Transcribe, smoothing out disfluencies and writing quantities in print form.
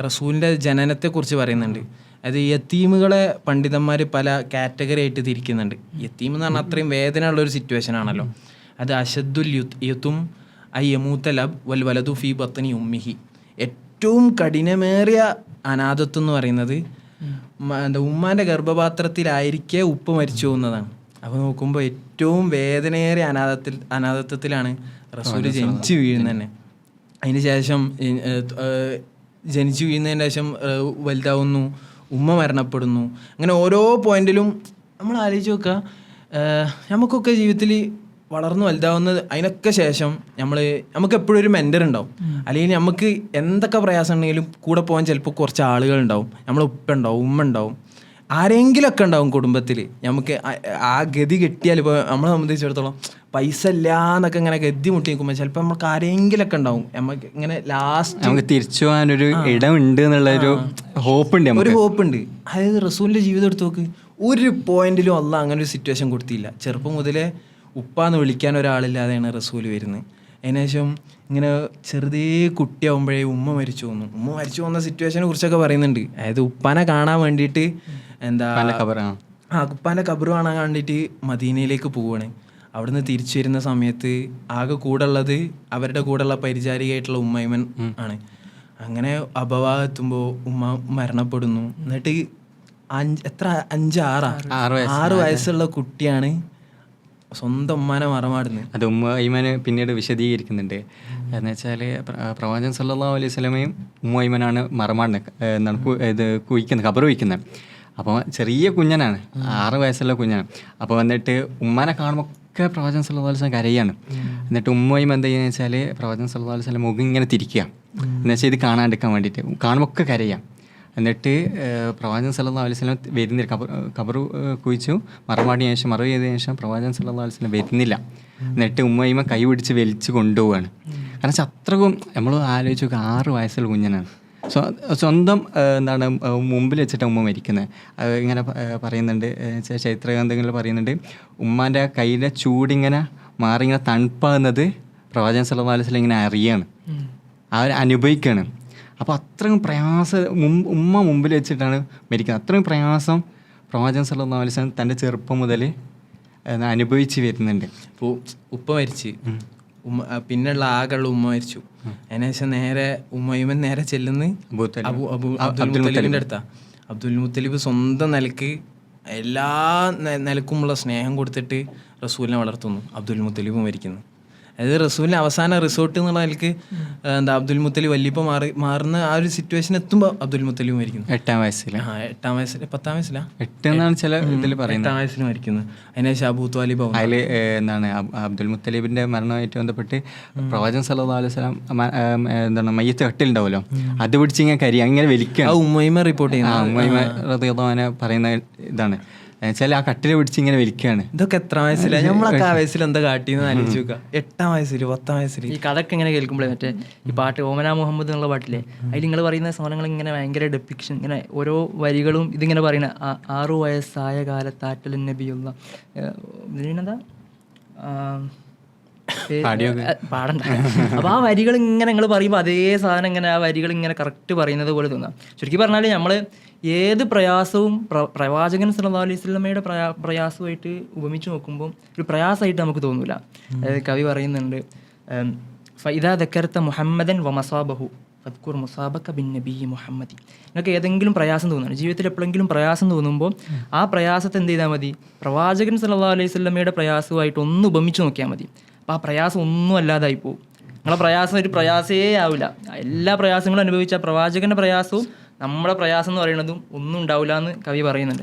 റസൂലിൻ്റെ ജനനത്തെക്കുറിച്ച് പറയുന്നുണ്ട്. അത് യത്തീമുകളെ പണ്ഡിതന്മാർ പല കാറ്റഗറി ആയിട്ട് തിരിക്കുന്നുണ്ട്. യത്തീം എന്ന് പറഞ്ഞാൽ അത്രയും വേദന ഉള്ളൊരു സിറ്റുവേഷൻ ആണല്ലോ. അത് അഷദ്ദുൽ യത്തും ഐ യമൂത്തൽ അബ് വൽ വലതു ഫീ ബത്നി ഉമ്മിഹി. ഏറ്റവും കഠിനമേറിയ അനാഥത്വം എന്ന് പറയുന്നത് ഉമ്മാൻ്റെ ഗർഭപാത്രത്തിലായിരിക്കെ ഉപ്പ് മരിച്ചു പോകുന്നതാണ്. അപ്പോൾ നോക്കുമ്പോൾ ഏറ്റവും വേദനയേറിയ അനാഥത്വത്തിലാണ് റസൂല് ജനിച്ചു വീഴുന്നത് തന്നെ. അതിന് ശേഷം ജനിച്ചു വീഴുന്നതിന് ശേഷം വലുതാവുന്നു, ഉമ്മ മരണപ്പെടുന്നു. അങ്ങനെ ഓരോ പോയിന്റിലും നമ്മൾ ആലോചിച്ച് നോക്കുക, നമുക്കൊക്കെ ജീവിതത്തിൽ വളർന്നു വലുതാവുന്നത് അതിനൊക്കെ ശേഷം നമുക്ക് എപ്പോഴും ഒരു മെൻറ്റർ ഉണ്ടാവും. അല്ലെങ്കിൽ നമുക്ക് എന്തൊക്കെ പ്രയാസം ഉണ്ടെങ്കിലും കൂടെ പോകാൻ ചിലപ്പോൾ കുറച്ച് ആളുകൾ ഉണ്ടാവും. നമ്മളെ ഉപ്പ ഉണ്ടാവും, ഉമ്മ ഉണ്ടാവും, ആരെങ്കിലുമൊക്കെ ഉണ്ടാവും കുടുംബത്തിൽ. നമുക്ക് ആ ഗതി കിട്ടിയാൽ ഇപ്പോൾ നമ്മളെ സംബന്ധിച്ചിടത്തോളം പൈസ ഇല്ല എന്നൊക്കെ ഇങ്ങനെ ഗതി മുട്ടി നിൽക്കുമ്പോൾ ചിലപ്പോൾ നമുക്ക് ആരെങ്കിലൊക്കെ ഉണ്ടാവും. നമുക്ക് ഇങ്ങനെ ലാസ്റ്റ് നമുക്ക് തിരിച്ചു പോകാനൊരു ഇടമുണ്ട് എന്നുള്ളൊരു ഹോപ്പുണ്ട്. ഒരു ഹോപ്പുണ്ട്. അതായത് റസൂലിൻ്റെ ജീവിതം എടുത്ത് നോക്ക്, ഒരു പോയിന്റിലും അള്ളാഹ് അങ്ങനെ ഒരു സിറ്റുവേഷൻ കൊടുത്തില്ല. ചെറുപ്പം മുതലേ ഉപ്പാന്ന് വിളിക്കാൻ ഒരാളില്ലാതെയാണ് റസൂൽ വരുന്നത്. അതിനുശേഷം ഇങ്ങനെ ചെറുതേ കുട്ടിയാവുമ്പോഴേ ഉമ്മ മരിച്ചു പോകുന്ന സിറ്റുവേഷനെ കുറിച്ചൊക്കെ പറയുന്നുണ്ട്. അതായത് ഉപ്പാനെ കാണാൻ വേണ്ടിയിട്ട് ഉപ്പാൻ്റെ ഖബറ് കാണാൻ വേണ്ടിയിട്ട് മദീനയിലേക്ക് പോവുകയാണ്. അവിടുന്ന് തിരിച്ചു വരുന്ന സമയത്ത് ആകെ കൂടെ ഉള്ളത് അവരുടെ കൂടെയുള്ള പരിചാരികയായിട്ടുള്ള ഉമ്മൈമൻ ആണ്. അങ്ങനെ അപവാഹത്തുമ്പോൾ ഉമ്മ മരണപ്പെടുന്നു. എന്നിട്ട് 6 വയസ്സുള്ള കുട്ടിയാണ് സ്വന്തം ഉമ്മാനെ മറമാടുന്നത്. അത് ഉമ്മൈമന് പിന്നീട് വിശദീകരിക്കുന്നുണ്ട്. എന്ന് വെച്ചാൽ പ്രവാചകൻ സല്ലല്ലാഹു അലൈഹി വസല്ലമയും ഉമ്മൈമനാണ് മറമാടുന്നത്, എന്താണ് കുഴിക്കുന്നത്, ഖബർ കുഴിക്കുന്നത്. അപ്പോൾ ചെറിയ കുഞ്ഞനാണ്, 6 വയസ്സുള്ള കുഞ്ഞാണ്. അപ്പോൾ വന്നിട്ട് ഉമ്മാനെ കാണുമ്പോൾ ഒക്കെ പ്രവാചകൻ സല്ലല്ലാഹു അലൈഹി വസല്ലം കരയാണ്. എന്നിട്ട് ഉമ്മയും എന്താ ചെയ്യുന്നത് വെച്ചാൽ പ്രവാചകൻ സല്ലല്ലാഹു അലൈഹി വസല്ലം മുഖം ഇങ്ങനെ തിരിക്കുക, എന്ന് വെച്ചാൽ ഇത് കാണാണ്ടിരിക്കാൻ വേണ്ടിയിട്ട്. കാണുമ്പോൾ ഒക്കെ കരയാം. എന്നിട്ട് പ്രവാചകൻ സല്ലല്ലാഹു അലൈഹി വസല്ലം വരുന്നില്ല. ഖബർ കുഴിച്ചു മറമാടിയ ശേഷം മറവ് ചെയ്തതിനു ശേഷം പ്രവാചകൻ സല്ലല്ലാഹു അലൈഹി വസല്ലം വരുന്നില്ല. എന്നിട്ട് ഉമ്മയും കൈ പിടിച്ച് വലിച്ച് കൊണ്ടുപോവാണ്. കാരണം വെച്ചാൽ അത്രക്കും നമ്മൾ ആലോചിച്ച് നോക്കുക, 6 വയസ്സുള്ള കുഞ്ഞനാണ്. സ്വന്തം എന്താണ് മുമ്പിൽ വെച്ചിട്ട് ഉമ്മ മരിക്കുന്നത്. ഇങ്ങനെ പറയുന്നുണ്ട്, ചരിത്രഗ്രന്ഥങ്ങളിൽ പറയുന്നുണ്ട്, ഉമ്മാൻ്റെ കയ്യിലെ ചൂടിങ്ങനെ മാറി ഇങ്ങനെ തണുപ്പാകുന്നത് പ്രവാചകൻ സല്ലല്ലാഹു അലൈഹി വസല്ലം ഇങ്ങനെ അറിയാണ്, അനുഭവിക്കുകയാണ്. അപ്പോൾ അത്രയും ഉമ്മ മുമ്പിൽ വെച്ചിട്ടാണ് മരിക്കുന്നത്. അത്രയും പ്രയാസം പ്രവാചകൻ സല്ലല്ലാഹു അലൈഹി വസല്ലം തൻ്റെ ചെറുപ്പം മുതൽ അനുഭവിച്ച് വരുന്നുണ്ട്. ഇപ്പോൾ ഉപ്പ മരിച്ച് പിന്നെയുള്ള ആകെയുള്ള ഉമ്മ മരിച്ചു. അതിനുശേഷം നേരെ ഉമ്മയുമൻ നേരെ ചെല്ലുന്ന അബ്ദുൽ മുത്തലിബിൻ്റെ അടുത്താണ്. അബ്ദുൽ മുത്തലിബ് സ്വന്തം നിലക്ക് എല്ലാ നിലക്കുമുള്ള സ്നേഹം കൊടുത്തിട്ട് റസൂലിനെ വളർത്തുന്നു. അബ്ദുൽ മുത്തലിബ് മരിക്കുന്നു. അതായത് റസൂലിൻ്റെ അവസാന റിസോർട്ട് എന്നുള്ള നിലക്ക് അബ്ദുൽ മുത്തലിബ് വല്യപ്പോൾ മാറുന്ന ആ ഒരു സിറ്റുവേഷൻ എത്തുമ്പോൾ അബ്ദുൽ മുത്തലിബ് മരിക്കുന്നു. 8-ാം വയസ്സിൽ 10-ാം വയസ്സിലാണ് 8 എന്നാണ് ചില ഇതിൽ പറയുന്നത്. 8-ാം വയസ്സിൽ മരിക്കുന്നു. അതിനുശേഷം അബൂ ത്വാലിബ്. അതിൽ എന്താണ് അബ്ദുൽ മുത്തലിബിന്റെ മരണമായിട്ട് ബന്ധപ്പെട്ട് പ്രവാചകൻ സല്ലല്ലാഹു അലൈഹി വസല്ലം എന്താണ് മയ്യത്ത് കട്ടിലുണ്ടാവുമല്ലോ, അത് പിടിച്ച് ഇങ്ങനെ കരി അങ്ങനെ വലിക്കുക. ഉമ്മൈമ റിപ്പോർട്ട് ചെയ്യുന്നത്, ഉമ്മൈമ റളിയല്ലാഹു അൻഹ പറയുന്ന ഇതാണ്. എന്നുവെച്ചാൽ ആ കട്ടിൽ പിടിച്ച് ഇങ്ങനെ വലിക്കുകയാണ്. ഇതൊക്കെ എത്ര വയസ്സിലാണ്? നമ്മളൊക്കെ ആ വയസ്സിൽ എന്താ കാട്ടിയെന്ന് ആലോചിച്ച് നോക്കുക. 8-ാം വയസ്സിൽ 10-ാം വയസ്സിൽ ഈ കഥയൊക്കെ ഇങ്ങനെ കേൾക്കുമ്പോഴേ മറ്റേ ഈ പാട്ട് ഓമന മുഹമ്മദ് എന്നുള്ള പാട്ടില്ലേ, അതിൽ നിങ്ങൾ പറയുന്ന സാധനങ്ങൾ ഇങ്ങനെ ഭയങ്കര ഡെപ്പിക്ഷൻ, ഇങ്ങനെ ഓരോ വരികളും ഇതിങ്ങനെ പറയുന്ന 6 വയസ്സായ കാലത്താറ്റൽ നബിയുള്ള ഇതിനെന്താ പാടണ്ട. അപ്പോൾ ആ വരികൾ ഇങ്ങനെ നിങ്ങൾ പറയുമ്പോൾ അതേ സാധനം ഇങ്ങനെ ആ വരികൾ ഇങ്ങനെ കറക്റ്റ് പറയുന്നത് പോലെ തോന്നാം. ചുരുക്കി പറഞ്ഞാൽ നമ്മൾ ഏത് പ്രയാസവും പ്രവാചകൻ സല്ലല്ലാഹു അലൈഹി വസല്ലമയുടെ പ്രയാസമായിട്ട് ഉപമിച്ച് നോക്കുമ്പോൾ ഒരു പ്രയാസമായിട്ട് നമുക്ക് തോന്നില്ല. അതായത് കവി പറയുന്നുണ്ട്, ഫഇദാ ദക്കർത മുഹമ്മദൻ വമസാബഹു ഫദ്കുർ മുസാബക ബിൻ നബി മുഹമ്മദി. നിങ്ങൾക്ക് ഏതെങ്കിലും പ്രയാസം തോന്നുന്നു, ജീവിതത്തിൽ എപ്പോഴെങ്കിലും പ്രയാസം തോന്നുമ്പോൾ ആ പ്രയാസത്തെ എന്ത് ചെയ്താൽ മതി, പ്രവാചകൻ സല്ലല്ലാഹു അലൈഹി വസല്ലമയുടെ പ്രയാസമായിട്ട് ഒന്ന് ഉപമിച്ച് നോക്കിയാൽ മതി. അപ്പോൾ ആ പ്രയാസം ഒന്നും അല്ലാതായി പോകും. നിങ്ങളെ പ്രയാസം ഒരു പ്രയാസേ ആവില്ല. എല്ലാ പ്രയാസങ്ങളും അനുഭവിച്ച പ്രവാചകൻ്റെ പ്രയാസവും നമ്മുടെ പ്രയാസം എന്ന് പറയുന്നതും ഒന്നും ഉണ്ടാവില്ല എന്ന് കവി പറയുന്നുണ്ട്.